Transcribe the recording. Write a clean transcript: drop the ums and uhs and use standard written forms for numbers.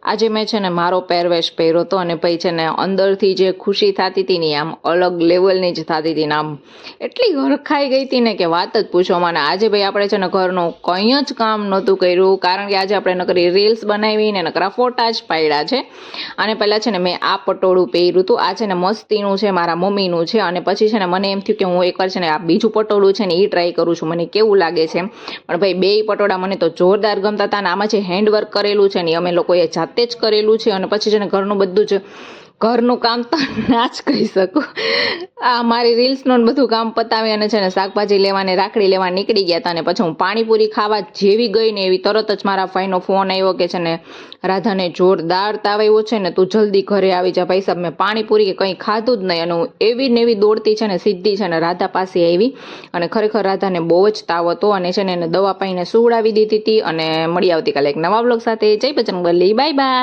આજે મેં છે ને મારો પહેરવેશ પહેર્યો હતો અને પછી છે ને અંદરથી જે ખુશી થતી હતી ને આમ અલગ લેવલની જ થતી હતી ને આમ એટલી હરખાઈ ગઈ હતી ને કે વાત જ પૂછો મને. આજે ભાઈ આપણે છે ને ઘરનું કંઈ જ કામ નહોતું કર્યું, કારણ કે આજે આપણે નકરી રીલ્સ બનાવીને નકરા ફોટા જ પાડ્યા છે. અને પહેલાં છે ને મેં આ પટોળું પહેર્યું હતું. આ છે ને મસ્તીનું છે, મારા મમ્મીનું છે. અને પછી છે ને મને એમ થયું કે હું એકવાર છે ને આ બીજું પટોળું છે ને એ ટ્રાય કરું છું, મને કેવું લાગે છે એમ. પણ ભાઈ બેય પટોળા મને તો જોરદાર ગમતા હતા. અને આમાં જે હેન્ડવર્ક કરેલું છે ને અમે લોકોએ જાતે જ કરેલું છે. અને પછી છે ને ઘરનું બધું જ ઘરનું કામ તો ના જ કહી શકું. આ મારી રીલ્સનું બધું કામ પતાવી અને છે ને શાકભાજી લેવાને રાખડી લેવા નીકળી ગયા હતા. અને પછી હું પાણીપુરી ખાવા જેવી ગઈ ને એવી તરત જ મારા ભાઈનો ફોન આવ્યો કે છે ને રાધાને જોરદાર તાવ આવ્યો છે ને તું જલ્દી ઘરે આવી જા. ભાઈ સાહેબ મેં પાણીપુરી કે કંઈ ખાધું જ નહીં અને હું એવી ને એવી દોડતી છે ને સીધી છે ને રાધા પાસે આવી. અને ખરેખર રાધાને બહુ જ તાવ હતો અને છે ને એને દવા પાઈને સુવડાવી દીધી હતી. અને મળી આવતીકાલે એક નવા બ્લોગ સાથે. જય બજરંગબલી, બાય બાય.